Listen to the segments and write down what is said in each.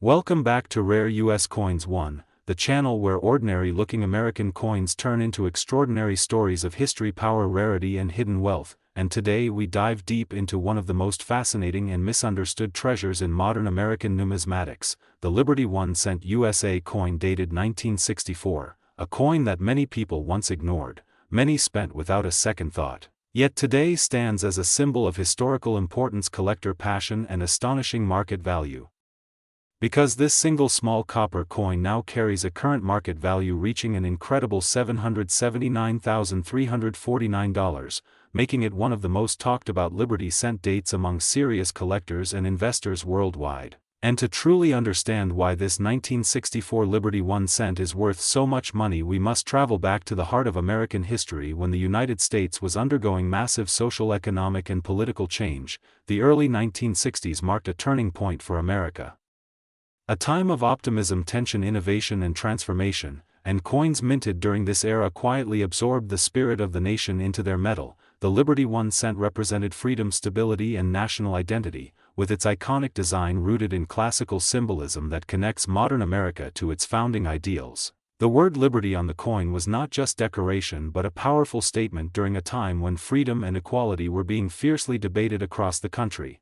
Welcome back to Rare US Coins 1, the channel where ordinary-looking American coins turn into extraordinary stories of history, power, rarity, and hidden wealth, and today we dive deep into one of the most fascinating and misunderstood treasures in modern American numismatics, the Liberty 1 cent USA coin dated 1964, a coin that many people once ignored, many spent without a second thought, yet today stands as a symbol of historical importance, collector passion, and astonishing market value. Because this single small copper coin now carries a current market value reaching an incredible $779,349, making it one of the most talked about Liberty cent dates among serious collectors and investors worldwide. And to truly understand why this 1964 Liberty 1 cent is worth so much money, we must travel back to the heart of American history when the United States was undergoing massive social, economic, and political change. The early 1960s marked a turning point for America. A time of optimism, tension, innovation, and transformation, and coins minted during this era quietly absorbed the spirit of the nation into their metal. The Liberty 1 cent represented freedom, stability, and national identity, with its iconic design rooted in classical symbolism that connects modern America to its founding ideals. The word liberty on the coin was not just decoration but a powerful statement during a time when freedom and equality were being fiercely debated across the country.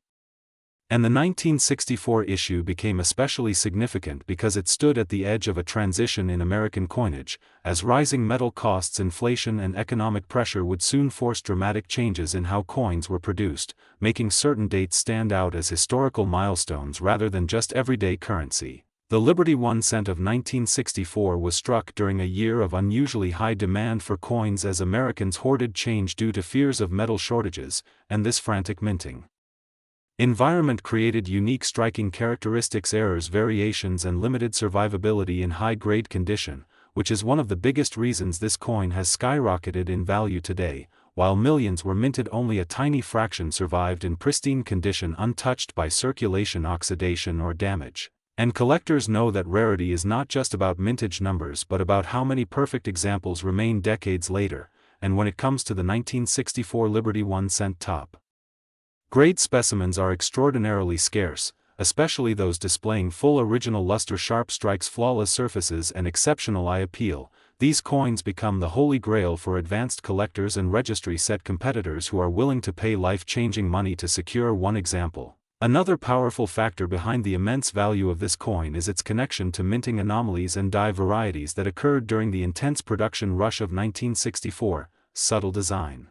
And the 1964 issue became especially significant because it stood at the edge of a transition in American coinage, as rising metal costs, inflation, and economic pressure would soon force dramatic changes in how coins were produced, making certain dates stand out as historical milestones rather than just everyday currency. The Liberty 1 cent of 1964 was struck during a year of unusually high demand for coins as Americans hoarded change due to fears of metal shortages, and this frantic minting environment created unique striking characteristics, errors, variations, and limited survivability in high-grade condition, which is one of the biggest reasons this coin has skyrocketed in value today. While millions were minted, only a tiny fraction survived in pristine condition, untouched by circulation, oxidation, or damage. And collectors know that rarity is not just about mintage numbers but about how many perfect examples remain decades later. And when it comes to the 1964 Liberty 1 cent top grade specimens are extraordinarily scarce, especially those displaying full original luster, sharp strikes, flawless surfaces, and exceptional eye appeal. These coins become the holy grail for advanced collectors and registry set competitors who are willing to pay life-changing money to secure one example. Another powerful factor behind the immense value of this coin is its connection to minting anomalies and die varieties that occurred during the intense production rush of 1964. Subtle design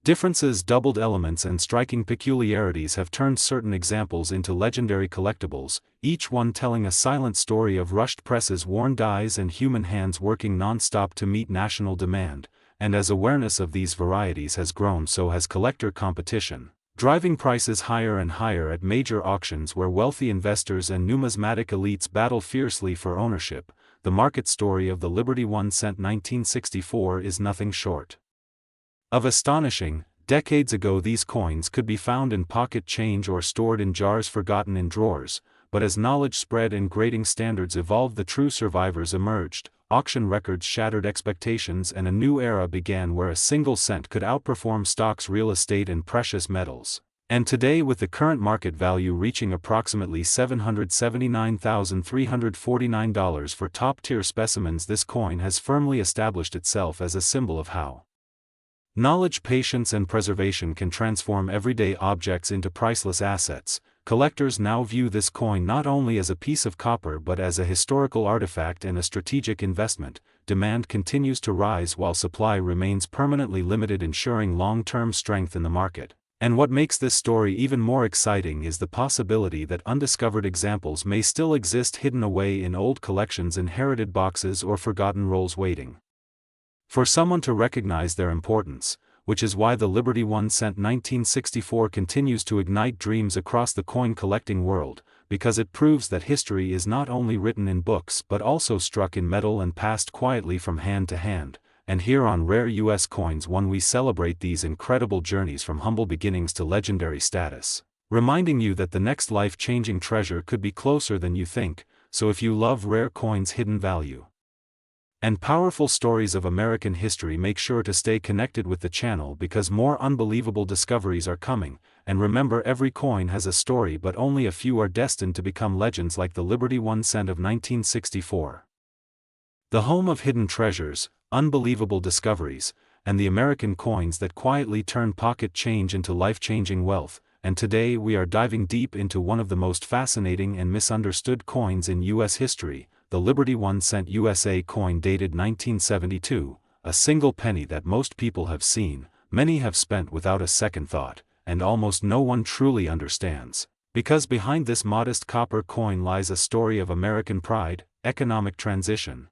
differences, doubled elements, and striking peculiarities have turned certain examples into legendary collectibles, each one telling a silent story of rushed presses, worn dies, and human hands working non-stop to meet national demand. And as awareness of these varieties has grown, so has collector competition, driving prices higher and higher at major auctions where wealthy investors and numismatic elites battle fiercely for ownership. The market story of the Liberty 1 cent 1964 is nothing short of astonishing. Decades ago these coins could be found in pocket change or stored in jars forgotten in drawers, but as knowledge spread and grading standards evolved, the true survivors emerged. Auction records shattered expectations and a new era began where a single cent could outperform stocks, real estate, and precious metals. And today, with the current market value reaching approximately $779,349 for top-tier specimens, this coin has firmly established itself as a symbol of how knowledge, patience, and preservation can transform everyday objects into priceless assets. Collectors now view this coin not only as a piece of copper but as a historical artifact and a strategic investment. Demand continues to rise while supply remains permanently limited, ensuring long-term strength in the market. And what makes this story even more exciting is the possibility that undiscovered examples may still exist, hidden away in old collections, inherited boxes, or forgotten rolls, waiting for someone to recognize their importance, which is why the Liberty 1 cent 1964 continues to ignite dreams across the coin collecting world, because it proves that history is not only written in books but also struck in metal and passed quietly from hand to hand. And here on Rare US Coins 1 we celebrate these incredible journeys from humble beginnings to legendary status, reminding you that the next life-changing treasure could be closer than you think. So if you love rare coins, hidden value, and powerful stories of American history, make sure to stay connected with the channel because more unbelievable discoveries are coming. and remember, every coin has a story, but only a few are destined to become legends, like the Liberty 1 cent of 1964. The home of hidden treasures, unbelievable discoveries, and the American coins that quietly turn pocket change into life-changing wealth. And today we are diving deep into one of the most fascinating and misunderstood coins in U.S. history, the Liberty 1 cent USA coin dated 1972, a single penny that most people have seen, many have spent without a second thought, and almost no one truly understands. Because behind this modest copper coin lies a story of American pride, economic transition,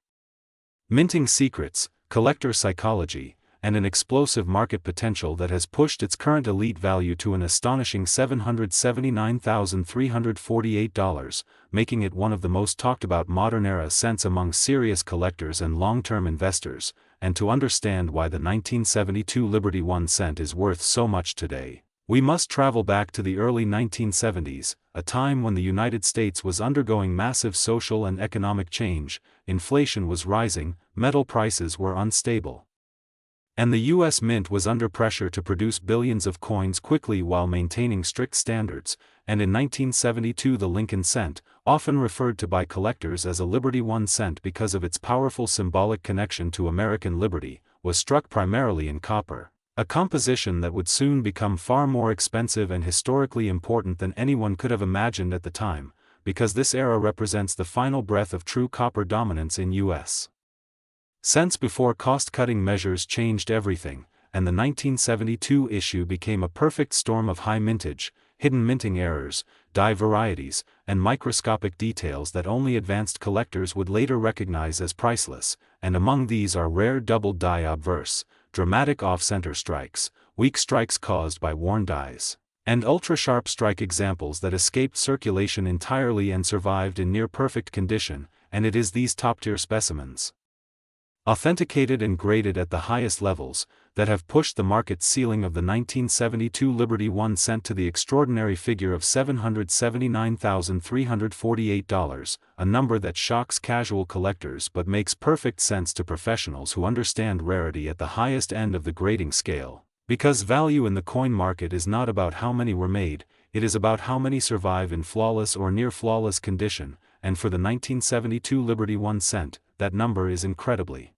minting secrets, collector psychology, and an explosive market potential that has pushed its current elite value to an astonishing $779,348, making it one of the most talked about modern-era cents among serious collectors and long-term investors. And to understand why the 1972 Liberty 1 cent is worth so much today, we must travel back to the early 1970s, a time when the United States was undergoing massive social and economic change, inflation was rising, metal prices were unstable, and the U.S. Mint was under pressure to produce billions of coins quickly while maintaining strict standards. And in 1972 the Lincoln cent, often referred to by collectors as a Liberty 1 cent because of its powerful symbolic connection to American liberty, was struck primarily in copper, a composition that would soon become far more expensive and historically important than anyone could have imagined at the time, because this era represents the final breath of true copper dominance in U.S. cents before cost-cutting measures changed everything, and the 1972 issue became a perfect storm of high mintage, hidden minting errors, die varieties, and microscopic details that only advanced collectors would later recognize as priceless. And among these are rare double die obverse, dramatic off-center strikes, weak strikes caused by worn dies, and ultra-sharp strike examples that escaped circulation entirely and survived in near-perfect condition. And it is these top-tier specimens, authenticated and graded at the highest levels, that have pushed the market ceiling of the 1972 Liberty 1 cent to the extraordinary figure of $779,348, a number that shocks casual collectors but makes perfect sense to professionals who understand rarity at the highest end of the grading scale. Because value in the coin market is not about how many were made, it is about how many survive in flawless or near-flawless condition, and for the 1972 Liberty 1 cent, that number is incredibly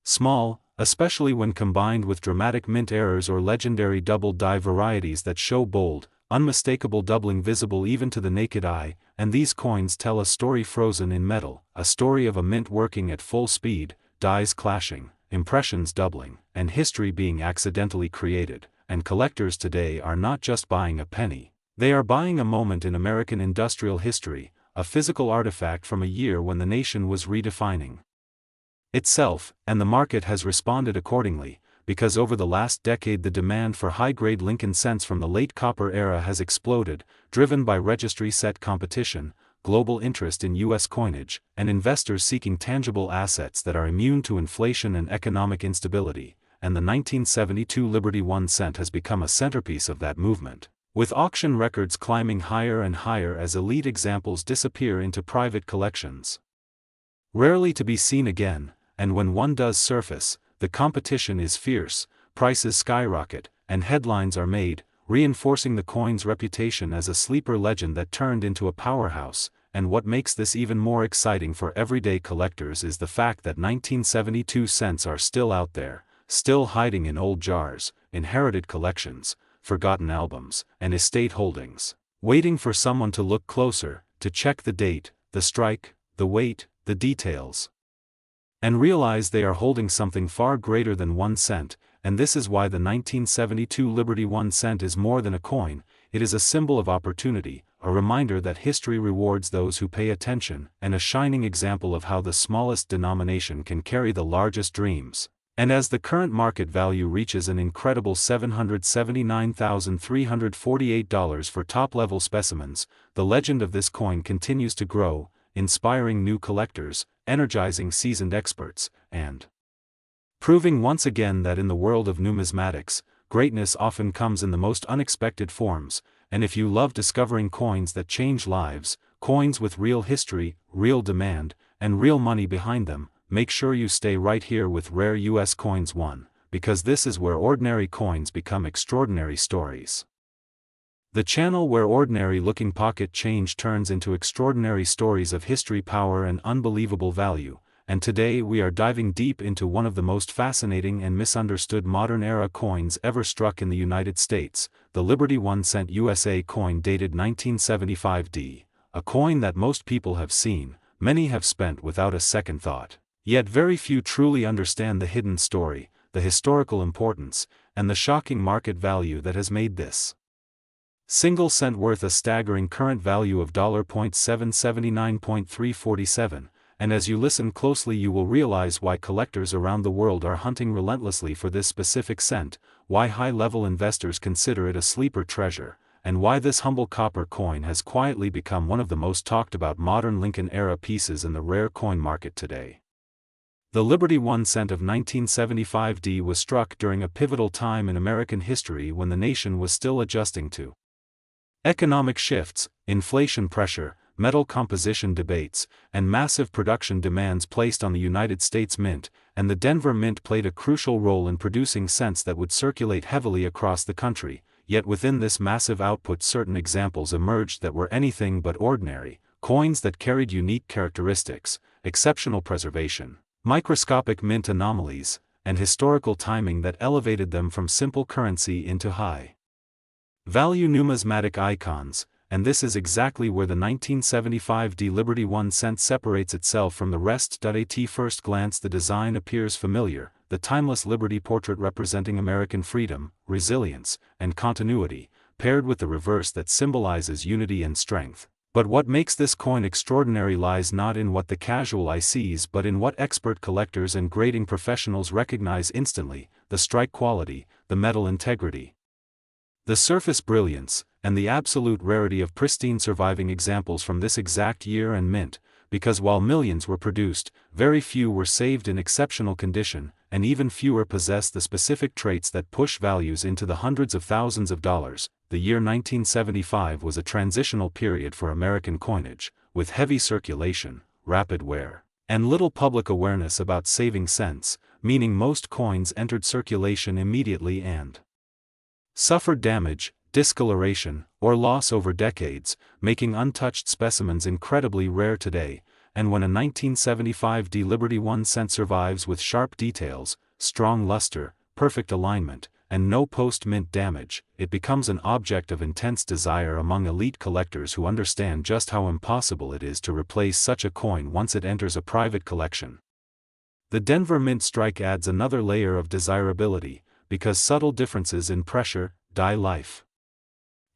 small, especially when combined with dramatic mint errors or legendary double die varieties that show bold, unmistakable doubling visible even to the naked eye. And these coins tell a story frozen in metal, a story of a mint working at full speed, dies clashing, impressions doubling, and history being accidentally created. And collectors today are not just buying a penny, they are buying a moment in American industrial history, a physical artifact from a year when the nation was redefining itself. And the market has responded accordingly, because over the last decade the demand for high-grade Lincoln cents from the late copper era has exploded, driven by registry-set competition, global interest in U.S. coinage, and investors seeking tangible assets that are immune to inflation and economic instability. And the 1972 Liberty 1 cent has become a centerpiece of that movement, with auction records climbing higher and higher as elite examples disappear into private collections, rarely to be seen again. And when one does surface, the competition is fierce, prices skyrocket, and headlines are made, reinforcing the coin's reputation as a sleeper legend that turned into a powerhouse. And what makes this even more exciting for everyday collectors is the fact that 1972 cents are still out there, still hiding in old jars, inherited collections, forgotten albums, and estate holdings, waiting for someone to look closer, to check the date, the strike, the weight, the details, and realize they are holding something far greater than 1 cent. And this is why the 1972 Liberty 1 cent is more than a coin, it is a symbol of opportunity, a reminder that history rewards those who pay attention, and a shining example of how the smallest denomination can carry the largest dreams. And as the current market value reaches an incredible $779,348 for top-level specimens, the legend of this coin continues to grow, inspiring new collectors, energizing seasoned experts, and proving once again that in the world of numismatics, greatness often comes in the most unexpected forms. And if you love discovering coins that change lives, coins with real history, real demand, and real money behind them, make sure you stay right here with Rare US Coins 1, because this is where ordinary coins become extraordinary stories. The channel where ordinary-looking pocket change turns into extraordinary stories of history, power, and unbelievable value, and today we are diving deep into one of the most fascinating and misunderstood modern-era coins ever struck in the United States, the Liberty 1 cent USA coin dated 1975D, a coin that most people have seen, many have spent without a second thought. Yet very few truly understand the hidden story, the historical importance, and the shocking market value that has made this single cent worth a staggering current value of $779.347, and as you listen closely you will realize why collectors around the world are hunting relentlessly for this specific cent, why high-level investors consider it a sleeper treasure, and why this humble copper coin has quietly become one of the most talked-about modern Lincoln-era pieces in the rare coin market today. The Liberty 1 cent of 1975D was struck during a pivotal time in American history when the nation was still adjusting to economic shifts, inflation pressure, metal composition debates, and massive production demands placed on the United States Mint, and the Denver Mint played a crucial role in producing cents that would circulate heavily across the country. Yet within this massive output certain examples emerged that were anything but ordinary, coins that carried unique characteristics, exceptional preservation, microscopic mint anomalies, and historical timing that elevated them from simple currency into high-value numismatic icons, and this is exactly where the 1975D Liberty 1 cent separates itself from the rest. At first glance the design appears familiar, the timeless Liberty portrait representing American freedom, resilience, and continuity, paired with the reverse that symbolizes unity and strength. But what makes this coin extraordinary lies not in what the casual eye sees but in what expert collectors and grading professionals recognize instantly: the strike quality, the metal integrity, the surface brilliance, and the absolute rarity of pristine surviving examples from this exact year and mint, because while millions were produced, very few were saved in exceptional condition, and even fewer possess the specific traits that push values into the hundreds of thousands of dollars. The year 1975 was a transitional period for American coinage, with heavy circulation, rapid wear, and little public awareness about saving cents, meaning most coins entered circulation immediately and suffered damage, discoloration, or loss over decades, making untouched specimens incredibly rare today. And when a 1975D Liberty 1 cent survives with sharp details, strong luster, perfect alignment, and no post-mint damage, it becomes an object of intense desire among elite collectors who understand just how impossible it is to replace such a coin once it enters a private collection. The Denver Mint strike adds another layer of desirability, because subtle differences in pressure, die life,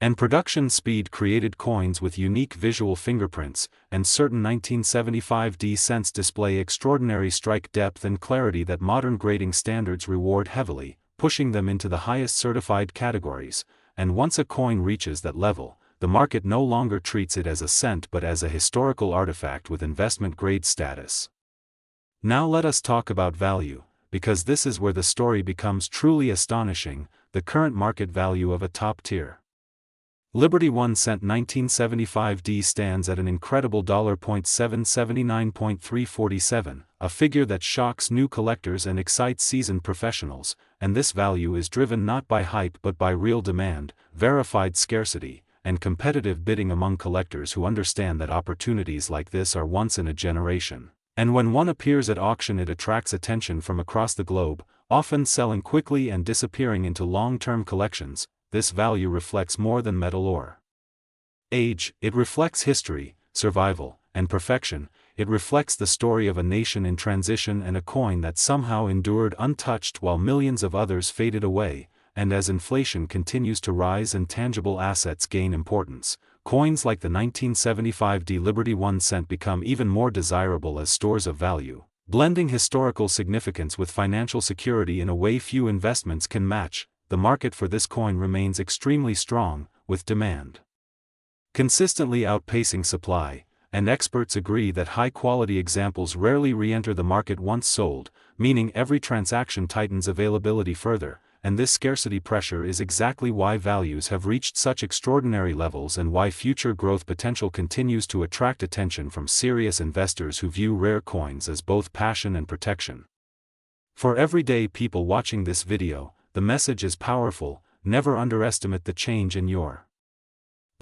and production speed created coins with unique visual fingerprints, and certain 1975D cents display extraordinary strike depth and clarity that modern grading standards reward heavily, pushing them into the highest certified categories. And once a coin reaches that level, the market no longer treats it as a cent but as a historical artifact with investment-grade status. Now let us talk about value, because this is where the story becomes truly astonishing: the current market value of a top-tier Liberty 1 cent 1975D stands at an incredible $779.347, a figure that shocks new collectors and excites seasoned professionals, and this value is driven not by hype but by real demand, verified scarcity, and competitive bidding among collectors who understand that opportunities like this are once in a generation. And when one appears at auction it attracts attention from across the globe, often selling quickly and disappearing into long-term collections. This value reflects more than metal or age, it reflects history, survival, and perfection. It reflects the story of a nation in transition and a coin that somehow endured untouched while millions of others faded away. And as inflation continues to rise and tangible assets gain importance, coins like the 1975D Liberty 1 cent become even more desirable as stores of value, blending historical significance with financial security in a way few investments can match. The market for this coin remains extremely strong, with demand consistently outpacing supply, and experts agree that high-quality examples rarely re-enter the market once sold, meaning every transaction tightens availability further. And this scarcity pressure is exactly why values have reached such extraordinary levels and why future growth potential continues to attract attention from serious investors who view rare coins as both passion and protection. For everyday people watching this video, the message is powerful: never underestimate the change in your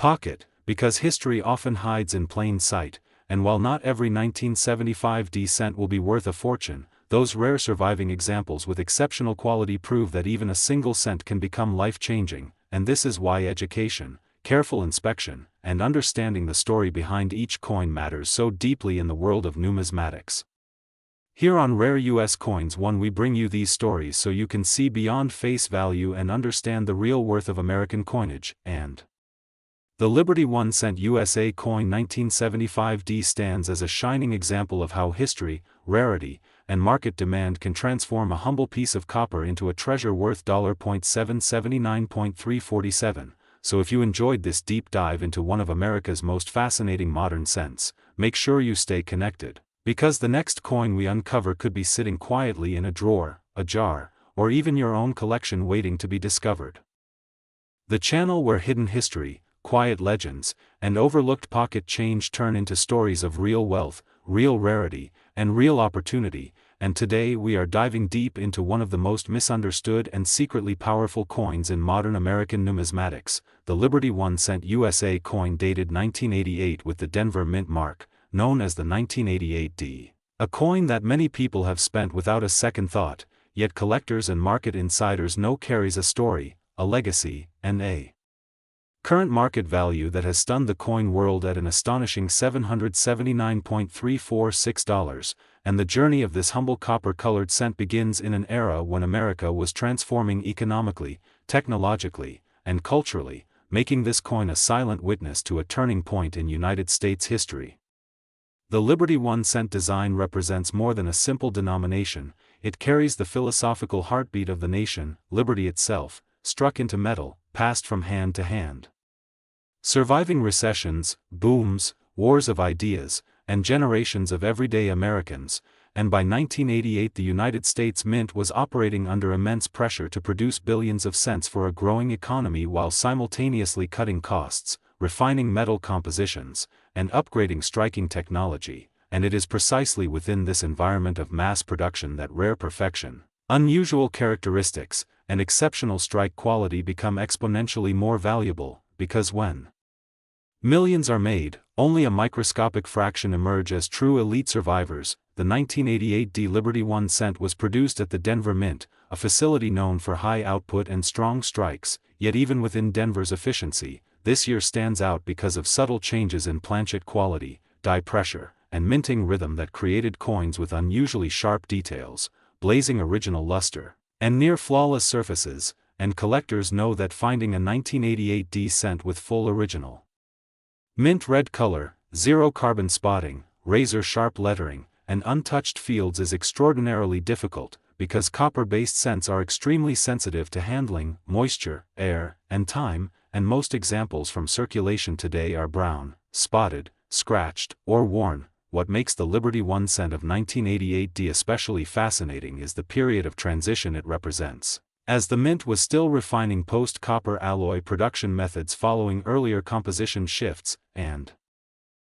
Pocket, because history often hides in plain sight, and while not every 1975 D cent will be worth a fortune, those rare surviving examples with exceptional quality prove that even a single cent can become life-changing, and this is why education, careful inspection, and understanding the story behind each coin matters so deeply in the world of numismatics. Here on Rare US Coins 1 we bring you these stories so you can see beyond face value and understand the real worth of American coinage, and the Liberty 1 cent USA coin 1975 D stands as a shining example of how history, rarity, and market demand can transform a humble piece of copper into a treasure worth $779.347. So if you enjoyed this deep dive into one of America's most fascinating modern cents, make sure you stay connected, because the next coin we uncover could be sitting quietly in a drawer, a jar, or even your own collection waiting to be discovered. The channel where hidden history, quiet legends, and overlooked pocket change turn into stories of real wealth, real rarity, and real opportunity, and today we are diving deep into one of the most misunderstood and secretly powerful coins in modern American numismatics, the Liberty 1 cent USA coin dated 1988 with the Denver Mint mark, known as the 1988 D. A coin that many people have spent without a second thought, yet collectors and market insiders know carries a story, a legacy, and a current market value that has stunned the coin world at an astonishing $779.346, and the journey of this humble copper-colored cent begins in an era when America was transforming economically, technologically, and culturally, making this coin a silent witness to a turning point in United States history. The Liberty 1 cent design represents more than a simple denomination, it carries the philosophical heartbeat of the nation, liberty itself, struck into metal, passed from hand to hand. Surviving recessions, booms, wars of ideas, and generations of everyday Americans, and by 1988 the United States Mint was operating under immense pressure to produce billions of cents for a growing economy while simultaneously cutting costs, refining metal compositions, and upgrading striking technology, and it is precisely within this environment of mass production that rare perfection, unusual characteristics, and exceptional strike quality become exponentially more valuable, because when millions are made, only a microscopic fraction emerge as true elite survivors. The 1988 D Liberty 1 cent was produced at the Denver Mint, a facility known for high output and strong strikes, yet even within Denver's efficiency, this year stands out because of subtle changes in planchet quality, die pressure, and minting rhythm that created coins with unusually sharp details, blazing original luster, and near-flawless surfaces, and collectors know that finding a 1988 D cent with full original mint red color, zero carbon spotting, razor-sharp lettering, and untouched fields is extraordinarily difficult, because copper-based cents are extremely sensitive to handling, moisture, air, and time, and most examples from circulation today are brown, spotted, scratched, or worn. What makes the Liberty 1 cent of 1988 D especially fascinating is the period of transition it represents, as the Mint was still refining post-copper alloy production methods following earlier composition shifts, and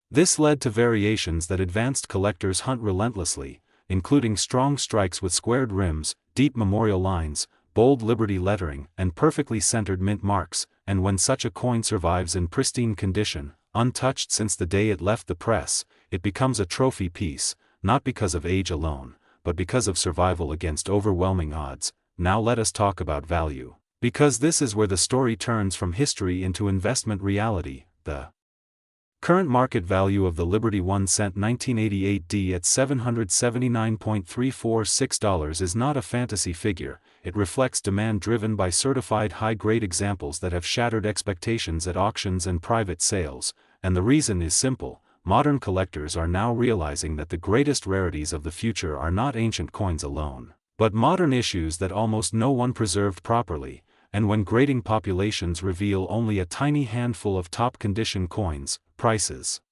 this led to variations that advanced collectors hunt relentlessly, including strong strikes with squared rims, deep memorial lines, bold Liberty lettering, and perfectly centered mint marks, and when such a coin survives in pristine condition, untouched since the day it left the press, it becomes a trophy piece, not because of age alone, but because of survival against overwhelming odds. Now let us talk about value, because this is where the story turns from history into investment reality. The current market value of the Liberty 1 cent 1988 D at $779.346 is not a fantasy figure, it reflects demand driven by certified high-grade examples that have shattered expectations at auctions and private sales, and the reason is simple. Modern collectors are now realizing that the greatest rarities of the future are not ancient coins alone, but modern issues that almost no one preserved properly, and when grading populations reveal only a tiny handful of top-condition coins, prices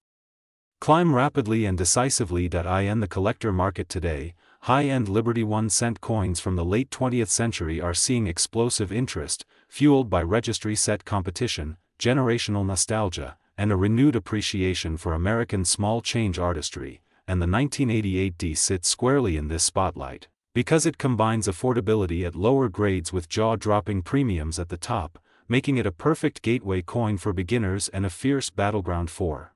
climb rapidly and decisively. In the collector market today, high-end Liberty 1 cent coins from the late 20th century are seeing explosive interest, fueled by registry-set competition, generational nostalgia, and a renewed appreciation for American small change artistry, and the 1988 D sits squarely in this spotlight, because it combines affordability at lower grades with jaw-dropping premiums at the top. making it a perfect gateway coin for beginners and a fierce battleground for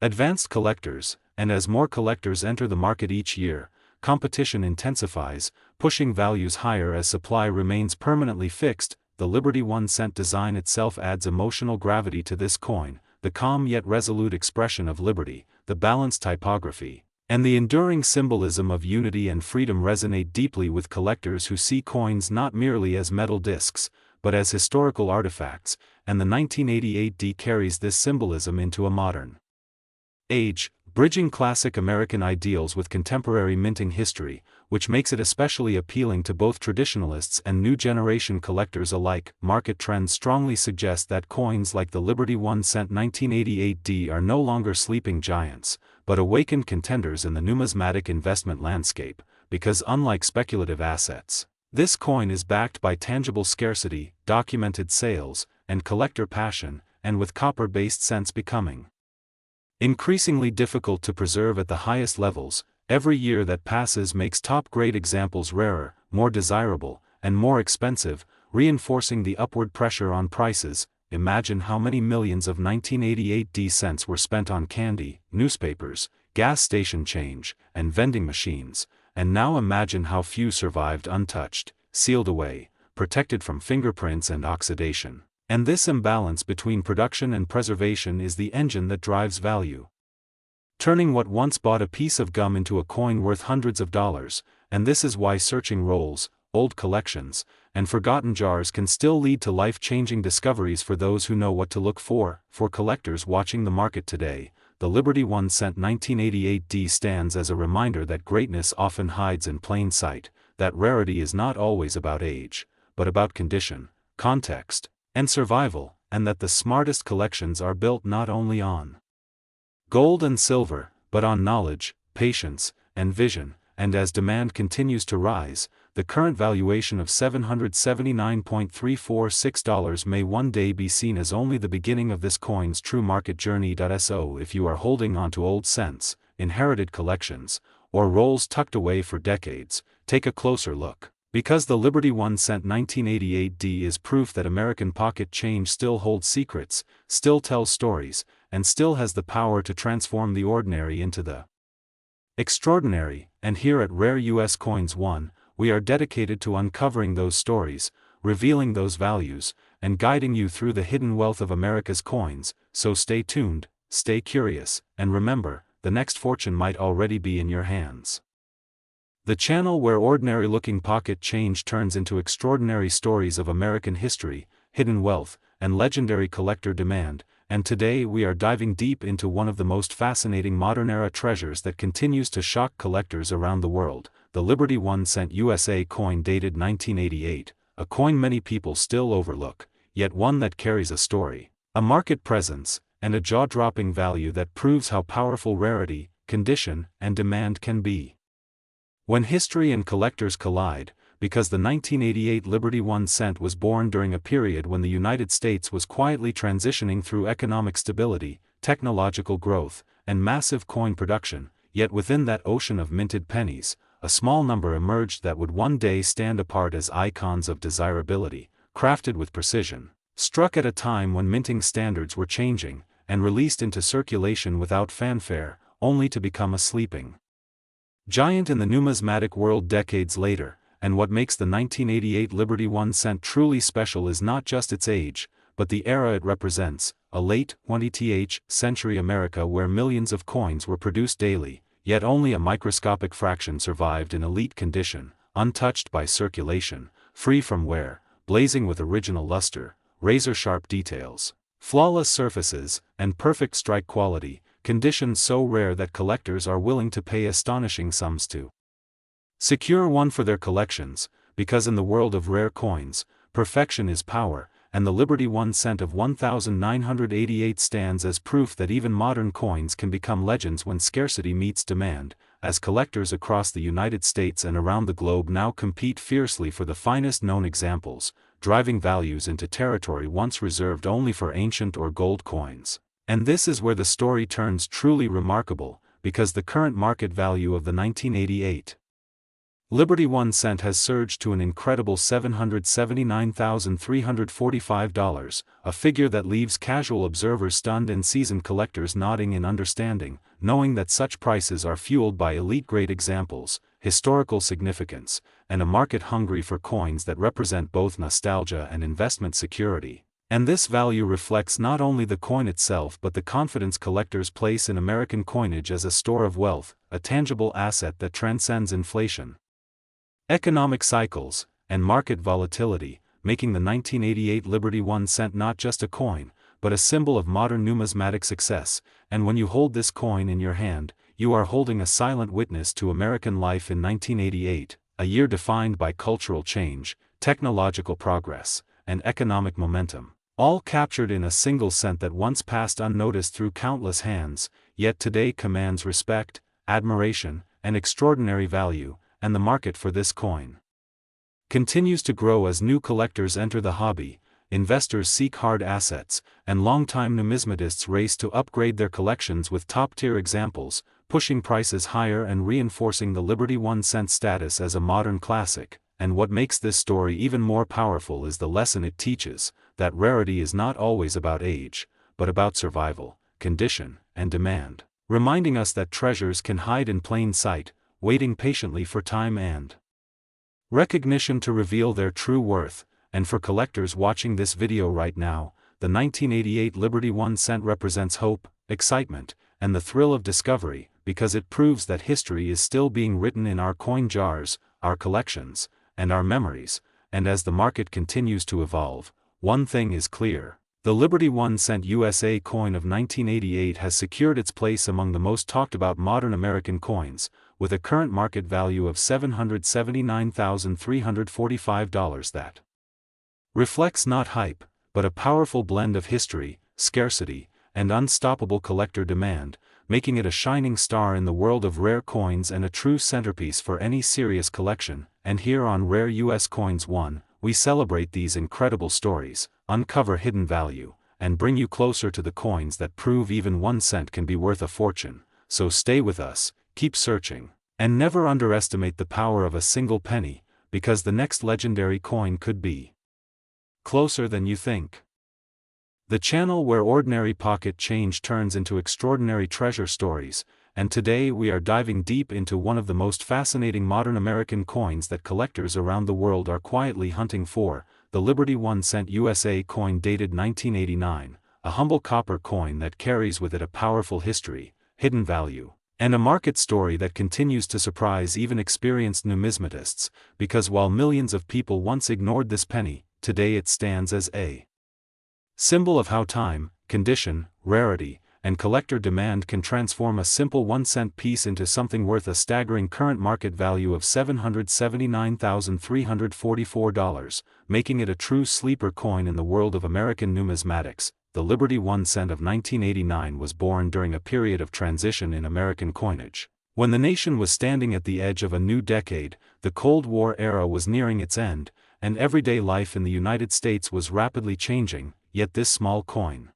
advanced collectors. And as more collectors enter the market each year, competition intensifies, pushing values higher as supply remains permanently fixed. The Liberty 1 cent design itself adds emotional gravity to this coin, the calm yet resolute expression of liberty, the balanced typography, and the enduring symbolism of unity and freedom resonate deeply with collectors who see coins not merely as metal discs, but as historical artifacts, and the 1988 D carries this symbolism into a modern age, bridging classic American ideals with contemporary minting history, which makes it especially appealing to both traditionalists and new generation collectors alike. Market trends strongly suggest that coins like the Liberty 1 cent 1988 D are no longer sleeping giants, but awakened contenders in the numismatic investment landscape, because unlike speculative assets, this coin is backed by tangible scarcity, documented sales, and collector passion, and with copper-based cents becoming increasingly difficult to preserve at the highest levels, every year that passes makes top-grade examples rarer, more desirable, and more expensive, reinforcing the upward pressure on prices. Imagine how many millions of 1988 D cents were spent on candy, newspapers, gas station change, and vending machines, and now imagine how few survived untouched, sealed away, protected from fingerprints and oxidation. And this imbalance between production and preservation is the engine that drives value, turning what once bought a piece of gum into a coin worth hundreds of dollars. And this is why searching rolls, old collections, and forgotten jars can still lead to life-changing discoveries for those who know what to look for. For collectors watching the market today, the Liberty 1 cent 1988 D stands as a reminder that greatness often hides in plain sight, that rarity is not always about age, but about condition, context, and survival, and that the smartest collections are built not only on gold and silver, but on knowledge, patience, and vision. And as demand continues to rise, the current valuation of $779.346 may one day be seen as only the beginning of this coin's true market journey. So if you are holding onto old cents, inherited collections, or rolls tucked away for decades, take a closer look. Because the Liberty 1 cent 1988 D is proof that American pocket change still holds secrets, still tells stories, and still has the power to transform the ordinary into the extraordinary. And here at Rare US Coins 1, we are dedicated to uncovering those stories, revealing those values, and guiding you through the hidden wealth of America's coins. So stay tuned, stay curious, and remember, the next fortune might already be in your hands. The channel where ordinary-looking pocket change turns into extraordinary stories of American history, hidden wealth, and legendary collector demand. And today we are diving deep into one of the most fascinating modern-era treasures that continues to shock collectors around the world, the Liberty 1 cent USA coin dated 1988, a coin many people still overlook, yet one that carries a story, a market presence, and a jaw-dropping value that proves how powerful rarity, condition, and demand can be when history and collectors collide. Because the 1988 Liberty 1 cent was born during a period when the United States was quietly transitioning through economic stability, technological growth, and massive coin production, yet within that ocean of minted pennies, a small number emerged that would one day stand apart as icons of desirability, crafted with precision, struck at a time when minting standards were changing, and released into circulation without fanfare, only to become a sleeping giant in the numismatic world decades later. And what makes the 1988 Liberty 1 cent truly special is not just its age, but the era it represents, a late 20th century America where millions of coins were produced daily, yet only a microscopic fraction survived in elite condition, untouched by circulation, free from wear, blazing with original luster, razor-sharp details, flawless surfaces, and perfect strike quality, conditions so rare that collectors are willing to pay astonishing sums to secure one for their collections. Because in the world of rare coins, perfection is power, and the Liberty 1 cent of 1988 stands as proof that even modern coins can become legends when scarcity meets demand. As collectors across the United States and around the globe now compete fiercely for the finest known examples, driving values into territory once reserved only for ancient or gold coins. And this is where the story turns truly remarkable, because the current market value of the 1988 Liberty 1 cent has surged to an incredible $779,345, a figure that leaves casual observers stunned and seasoned collectors nodding in understanding, knowing that such prices are fueled by elite-grade examples, historical significance, and a market hungry for coins that represent both nostalgia and investment security. And this value reflects not only the coin itself but the confidence collectors place in American coinage as a store of wealth, a tangible asset that transcends inflation, economic cycles, and market volatility, making the 1988 Liberty 1 cent not just a coin, but a symbol of modern numismatic success. And when you hold this coin in your hand, you are holding a silent witness to American life in 1988, a year defined by cultural change, technological progress, and economic momentum, all captured in a single cent that once passed unnoticed through countless hands, yet today commands respect, admiration, and extraordinary value. And the market for this coin continues to grow as new collectors enter the hobby, investors seek hard assets, and longtime numismatists race to upgrade their collections with top-tier examples, pushing prices higher and reinforcing the Liberty 1 cent status as a modern classic. And what makes this story even more powerful is the lesson it teaches, that rarity is not always about age, but about survival, condition, and demand, reminding us that treasures can hide in plain sight, waiting patiently for time and recognition to reveal their true worth. And for collectors watching this video right now, the 1988 Liberty 1 cent represents hope, excitement, and the thrill of discovery, because it proves that history is still being written in our coin jars, our collections, and our memories. And as the market continues to evolve, one thing is clear: the Liberty 1 cent USA coin of 1988 has secured its place among the most talked about modern American coins, with a current market value of $779,345 that reflects not hype, but a powerful blend of history, scarcity, and unstoppable collector demand, making it a shining star in the world of rare coins and a true centerpiece for any serious collection. And here on Rare US Coins 1, we celebrate these incredible stories, uncover hidden value, and bring you closer to the coins that prove even 1 cent can be worth a fortune. So stay with us, keep searching, and never underestimate the power of a single penny, because the next legendary coin could be closer than you think. The channel where ordinary pocket change turns into extraordinary treasure stories, and today we are diving deep into one of the most fascinating modern American coins that collectors around the world are quietly hunting for, the Liberty 1 cent USA coin dated 1989, a humble copper coin that carries with it a powerful history, hidden value, and a market story that continues to surprise even experienced numismatists, because while millions of people once ignored this penny, today it stands as a symbol of how time, condition, rarity, and collector demand can transform a simple 1 cent piece into something worth a staggering current market value of $779,344, making it a true sleeper coin in the world of American numismatics. The Liberty 1 cent of 1989 was born during a period of transition in American coinage. When the nation was standing at the edge of a new decade, the Cold War era was nearing its end, and everyday life in the United States was rapidly changing, yet this small coin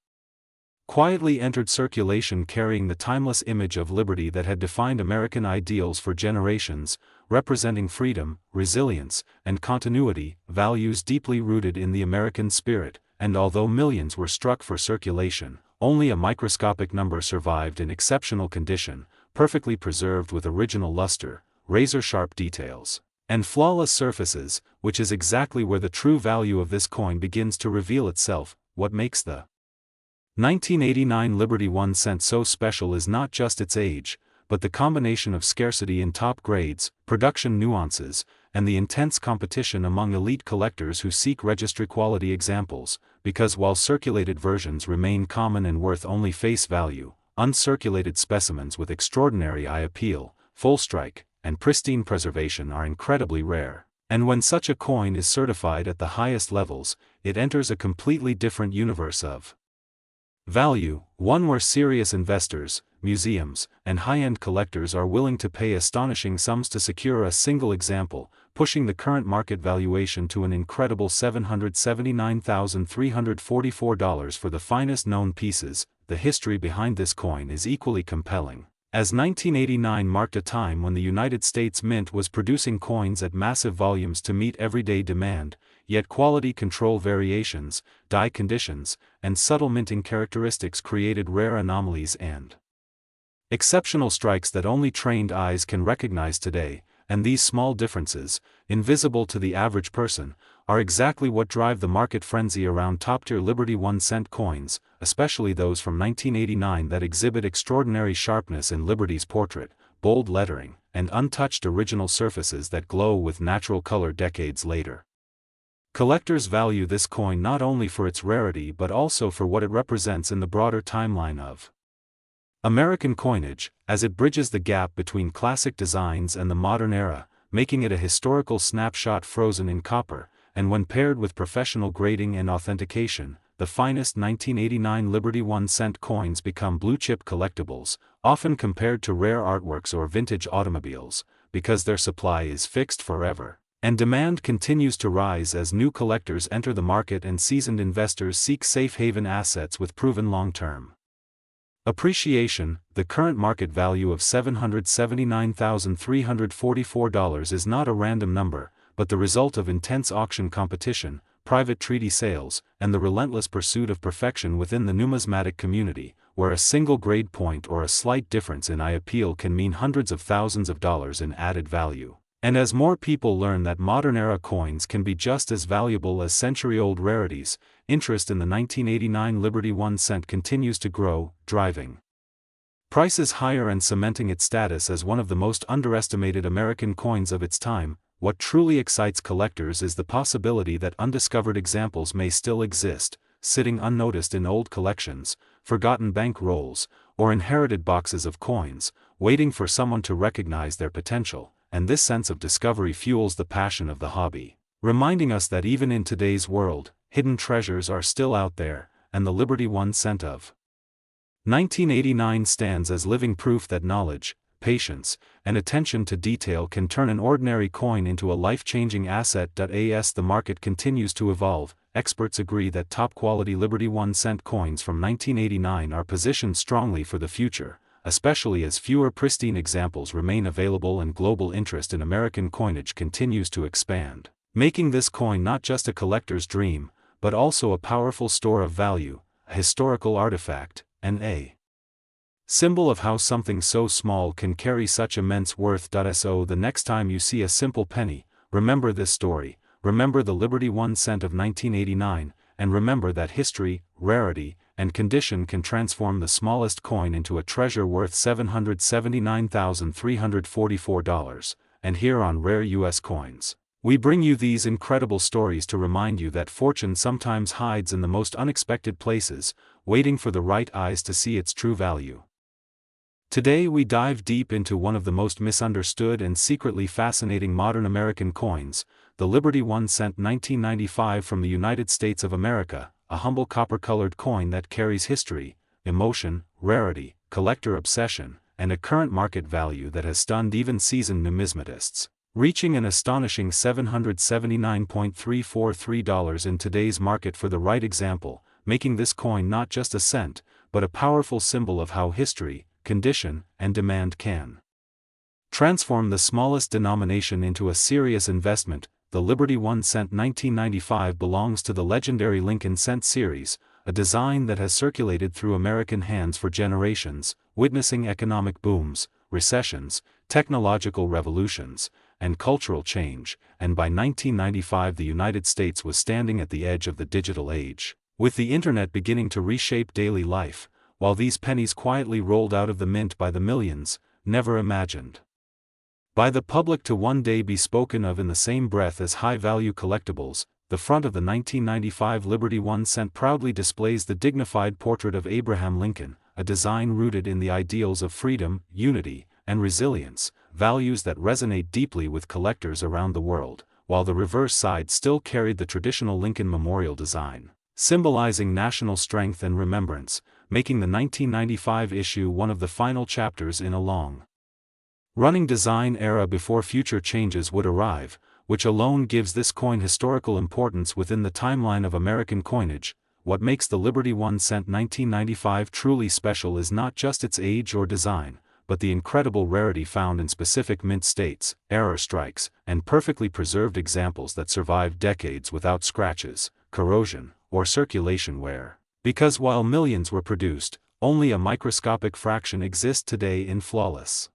quietly entered circulation carrying the timeless image of liberty that had defined American ideals for generations, representing freedom, resilience, and continuity, values deeply rooted in the American spirit. And although millions were struck for circulation, only a microscopic number survived in exceptional condition, perfectly preserved with original luster, razor-sharp details, and flawless surfaces, which is exactly where the true value of this coin begins to reveal itself. What makes the 1989 Liberty 1 cent so special is not just its age, but the combination of scarcity in top grades, production nuances, and the intense competition among elite collectors who seek registry-quality examples, because while circulated versions remain common and worth only face value, uncirculated specimens with extraordinary eye appeal, full strike, and pristine preservation are incredibly rare. And when such a coin is certified at the highest levels, it enters a completely different universe of value, one where serious investors, museums, and high-end collectors are willing to pay astonishing sums to secure a single example, pushing the current market valuation to an incredible $779,344 for the finest known pieces. The history behind this coin is equally compelling. As 1989 marked a time when the United States Mint was producing coins at massive volumes to meet everyday demand, yet quality control variations, die conditions, and subtle minting characteristics created rare anomalies and exceptional strikes that only trained eyes can recognize today, and these small differences, invisible to the average person, are exactly what drive the market frenzy around top-tier Liberty 1-cent coins, especially those from 1989 that exhibit extraordinary sharpness in Liberty's portrait, bold lettering, and untouched original surfaces that glow with natural color decades later. Collectors value this coin not only for its rarity but also for what it represents in the broader timeline of American coinage, as it bridges the gap between classic designs and the modern era, making it a historical snapshot frozen in copper, and when paired with professional grading and authentication, the finest 1989 Liberty 1-cent coins become blue-chip collectibles, often compared to rare artworks or vintage automobiles, because their supply is fixed forever, and demand continues to rise as new collectors enter the market and seasoned investors seek safe haven assets with proven long-term appreciation. The current market value of $779,344 is not a random number, but the result of intense auction competition, private treaty sales, and the relentless pursuit of perfection within the numismatic community, where a single grade point or a slight difference in eye appeal can mean hundreds of thousands of dollars in added value. And as more people learn that modern-era coins can be just as valuable as century-old rarities, interest in the 1989 Liberty 1-cent continues to grow, driving prices higher and cementing its status as one of the most underestimated American coins of its time. What truly excites collectors is the possibility that undiscovered examples may still exist, sitting unnoticed in old collections, forgotten bank rolls, or inherited boxes of coins, waiting for someone to recognize their potential, and this sense of discovery fuels the passion of the hobby, reminding us that even in today's world, hidden treasures are still out there, and the Liberty 1-cent of 1989 stands as living proof that knowledge, patience, and attention to detail can turn an ordinary coin into a life-changing asset. As the market continues to evolve, experts agree that top-quality Liberty 1-cent coins from 1989 are positioned strongly for the future, especially as fewer pristine examples remain available and global interest in American coinage continues to expand, making this coin not just a collector's dream, but also a powerful store of value, a historical artifact, and a symbol of how something so small can carry such immense worth. So the next time you see a simple penny, remember this story, remember the Liberty 1-cent of 1989, and remember that history, rarity, and condition can transform the smallest coin into a treasure worth $779,344. And here on Rare U.S. Coins, we bring you these incredible stories to remind you that fortune sometimes hides in the most unexpected places, waiting for the right eyes to see its true value. Today we dive deep into one of the most misunderstood and secretly fascinating modern American coins, the Liberty 1-cent 1995 from the United States of America, a humble copper-colored coin that carries history, emotion, rarity, collector obsession, and a current market value that has stunned even seasoned numismatists, reaching an astonishing $779.343 in today's market for the right example, making this coin not just a cent, but a powerful symbol of how history, condition, and demand can transform the smallest denomination into a serious investment. The Liberty 1-cent 1995 belongs to the legendary Lincoln Cent series, a design that has circulated through American hands for generations, witnessing economic booms, recessions, technological revolutions, and cultural change, and by 1995 the United States was standing at the edge of the digital age, with the internet beginning to reshape daily life, while these pennies quietly rolled out of the mint by the millions, never imagined by the public to one day be spoken of in the same breath as high-value collectibles. The front of the 1995 Liberty 1-cent proudly displays the dignified portrait of Abraham Lincoln, a design rooted in the ideals of freedom, unity, and resilience, values that resonate deeply with collectors around the world, while the reverse side still carried the traditional Lincoln Memorial design, symbolizing national strength and remembrance, making the 1995 issue one of the final chapters in a long-running design era before future changes would arrive, which alone gives this coin historical importance within the timeline of American coinage. What makes the Liberty 1-cent 1995 truly special is not just its age or design, but the incredible rarity found in specific mint states, error strikes, and perfectly preserved examples that survived decades without scratches, corrosion, or circulation wear. Because while millions were produced, only a microscopic fraction exist today in flawless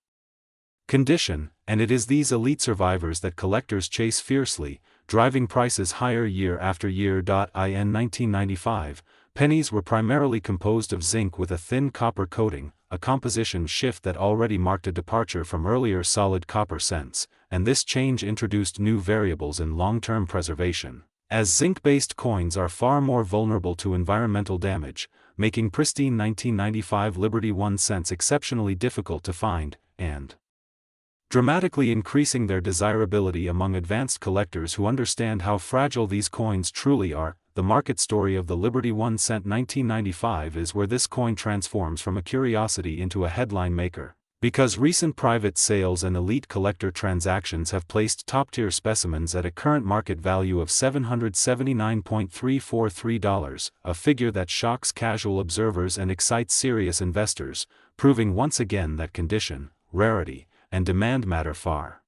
condition, and it is these elite survivors that collectors chase fiercely, driving prices higher year after year. In 1995, pennies were primarily composed of zinc with a thin copper coating, a composition shift that already marked a departure from earlier solid copper cents, and this change introduced new variables in long-term preservation, as zinc-based coins are far more vulnerable to environmental damage, making pristine 1995 Liberty 1 cents exceptionally difficult to find, and dramatically increasing their desirability among advanced collectors who understand how fragile these coins truly are. The market story of the Liberty 1 cent 1995 is where this coin transforms from a curiosity into a headline maker, because recent private sales and elite collector transactions have placed top-tier specimens at a current market value of $779.343, a figure that shocks casual observers and excites serious investors, proving once again that condition, rarity, and demand matter far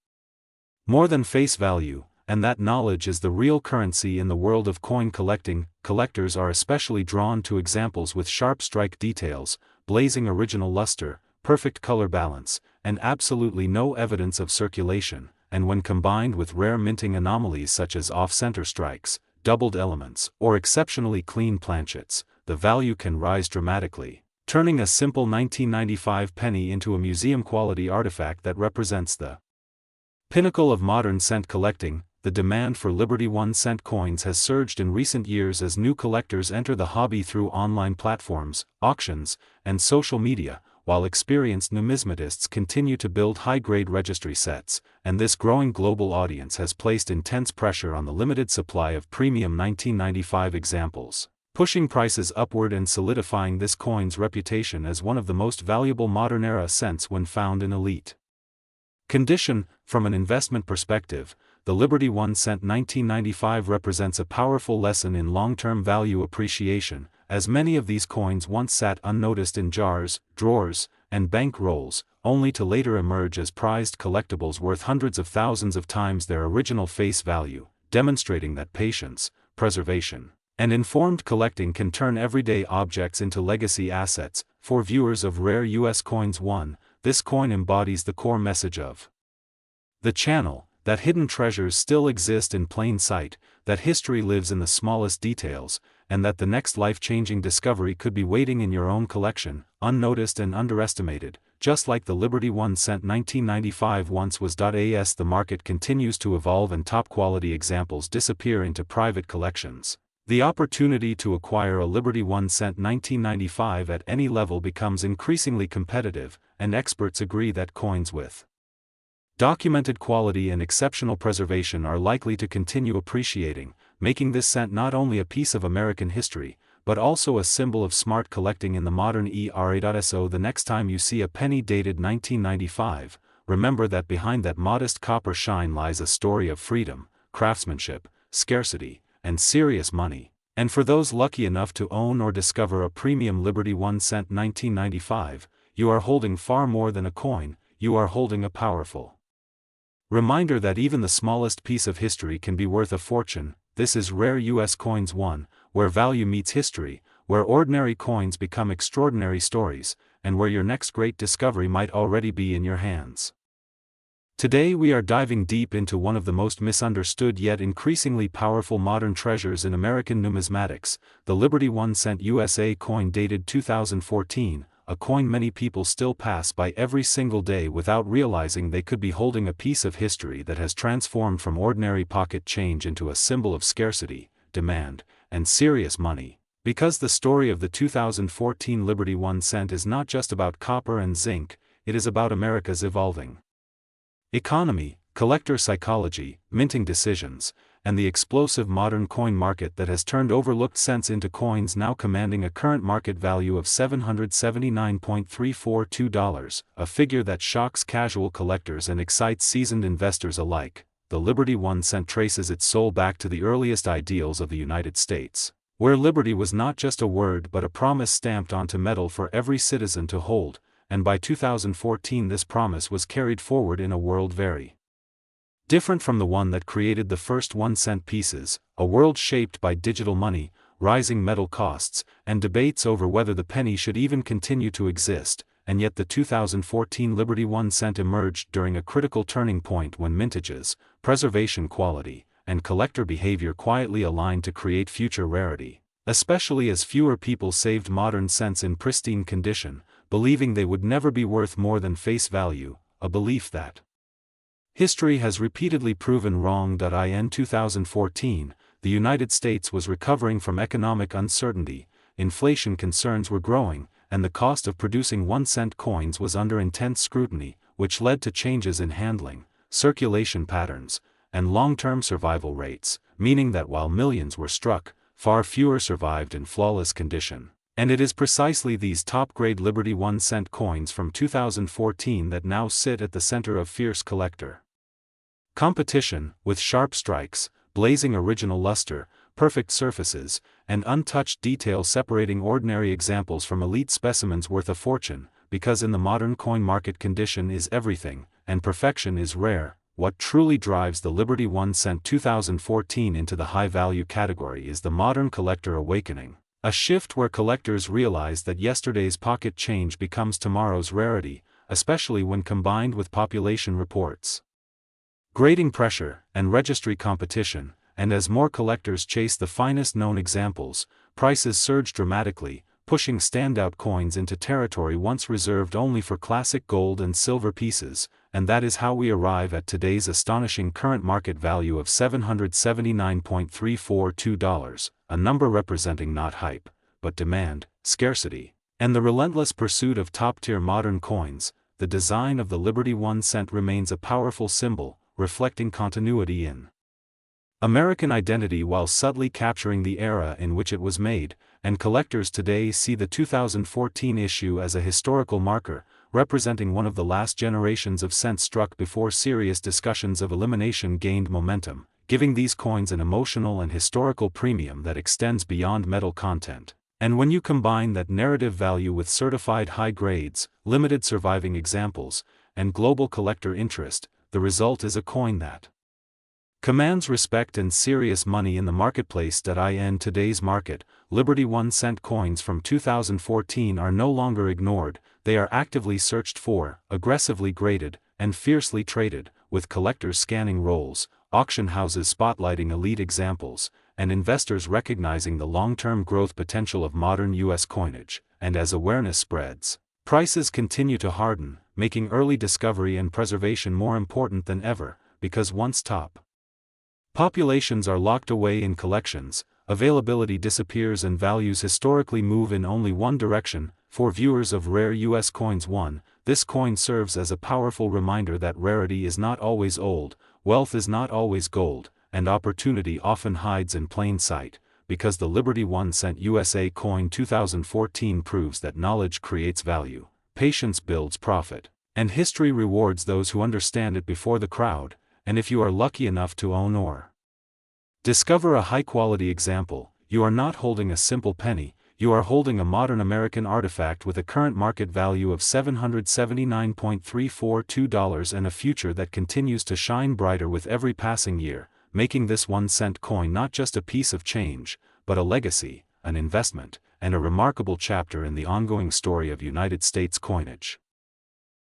more than face value, and that knowledge is the real currency in the world of coin collecting. Collectors are especially drawn to examples with sharp strike details, blazing original luster, perfect color balance, and absolutely no evidence of circulation, and when combined with rare minting anomalies such as off-center strikes, doubled elements, or exceptionally clean planchets, the value can rise dramatically, turning a simple 1995 penny into a museum-quality artifact that represents the pinnacle of modern cent collecting. The demand for Liberty 1 cent coins has surged in recent years as new collectors enter the hobby through online platforms, auctions, and social media, while experienced numismatists continue to build high-grade registry sets, and this growing global audience has placed intense pressure on the limited supply of premium 1995 examples, pushing prices upward and solidifying this coin's reputation as one of the most valuable modern-era cents when found in elite condition. From an investment perspective, the Liberty 1 cent 1995 represents a powerful lesson in long-term value appreciation, as many of these coins once sat unnoticed in jars, drawers, and bank rolls, only to later emerge as prized collectibles worth hundreds of thousands of times their original face value, demonstrating that patience, preservation, and informed collecting can turn everyday objects into legacy assets. For viewers of Rare U.S. Coins 1, this coin embodies the core message of the channel, that hidden treasures still exist in plain sight, that history lives in the smallest details, and that the next life-changing discovery could be waiting in your own collection, unnoticed and underestimated, just like the Liberty 1 cent 1995 once was. As the market continues to evolve and top-quality examples disappear into private collections, the opportunity to acquire a Liberty 1 cent 1995 at any level becomes increasingly competitive, and experts agree that coins with documented quality and exceptional preservation are likely to continue appreciating, making this cent not only a piece of American history, but also a symbol of smart collecting in the modern era. So the next time you see a penny dated 1995, remember that behind that modest copper shine lies a story of freedom, craftsmanship, scarcity, and serious money. And for those lucky enough to own or discover a premium Liberty 1 cent 1995, you are holding far more than a coin, you are holding a powerful reminder that even the smallest piece of history can be worth a fortune. This is Rare U.S. Coins 1, where value meets history, where ordinary coins become extraordinary stories, and where your next great discovery might already be in your hands. Today we are diving deep into one of the most misunderstood yet increasingly powerful modern treasures in American numismatics, the Liberty 1 cent USA coin dated 2014, a coin many people still pass by every single day without realizing they could be holding a piece of history that has transformed from ordinary pocket change into a symbol of scarcity, demand, and serious money. Because the story of the 2014 Liberty 1 cent is not just about copper and zinc, it is about America's evolving economy, collector psychology, minting decisions, and the explosive modern coin market that has turned overlooked cents into coins now commanding a current market value of $779.342, a figure that shocks casual collectors and excites seasoned investors alike. The Liberty 1 cent traces its soul back to the earliest ideals of the United States, where liberty was not just a word but a promise stamped onto metal for every citizen to hold, and by 2014 this promise was carried forward in a world very different from the one that created the first 1-cent pieces, a world shaped by digital money, rising metal costs, and debates over whether the penny should even continue to exist. And yet the 2014 Liberty 1 cent emerged during a critical turning point when mintages, preservation quality, and collector behavior quietly aligned to create future rarity, especially as fewer people saved modern cents in pristine condition, believing they would never be worth more than face value, a belief that history has repeatedly proven wrong. In 2014, the United States was recovering from economic uncertainty, inflation concerns were growing, and the cost of producing 1-cent coins was under intense scrutiny, which led to changes in handling, circulation patterns, and long-term survival rates, meaning that while millions were struck, far fewer survived in flawless condition. And it is precisely these top-grade Liberty 1-cent coins from 2014 that now sit at the center of fierce collector competition, with sharp strikes, blazing original luster, perfect surfaces, and untouched detail separating ordinary examples from elite specimens worth a fortune, because in the modern coin market condition is everything, and perfection is rare. What truly drives the Liberty 1 cent 2014 into the high-value category is the modern collector awakening, a shift where collectors realize that yesterday's pocket change becomes tomorrow's rarity, especially when combined with population reports, grading pressure, and registry competition. And as more collectors chase the finest known examples, prices surge dramatically, pushing standout coins into territory once reserved only for classic gold and silver pieces. And that is how we arrive at today's astonishing current market value of $779.342, a number representing not hype, but demand, scarcity, and the relentless pursuit of top-tier modern coins. The design of the Liberty 1 cent remains a powerful symbol, reflecting continuity in American identity while subtly capturing the era in which it was made, and collectors today see the 2014 issue as a historical marker, representing one of the last generations of cents struck before serious discussions of elimination gained momentum, giving these coins an emotional and historical premium that extends beyond metal content. And when you combine that narrative value with certified high grades, limited surviving examples, and global collector interest, the result is a coin that commands respect and serious money in the marketplace. In today's market, Liberty 1 cent coins from 2014 are no longer ignored, they are actively searched for, aggressively graded, and fiercely traded, with collectors scanning rolls, auction houses spotlighting elite examples, and investors recognizing the long-term growth potential of modern U.S. coinage. And as awareness spreads, prices continue to harden, making early discovery and preservation more important than ever, because once top populations are locked away in collections, availability disappears and values historically move in only one direction. For viewers of rare U.S. coins, this coin serves as a powerful reminder that rarity is not always old, wealth is not always gold, and opportunity often hides in plain sight, because the Liberty 1 cent USA coin 2014 proves that knowledge creates value, patience builds profit, and history rewards those who understand it before the crowd. And if you are lucky enough to own or discover a high-quality example, you are not holding a simple penny, you are holding a modern American artifact with a current market value of $779.342 and a future that continues to shine brighter with every passing year, making this 1 cent coin not just a piece of change, but a legacy, an investment, and a remarkable chapter in the ongoing story of United States coinage.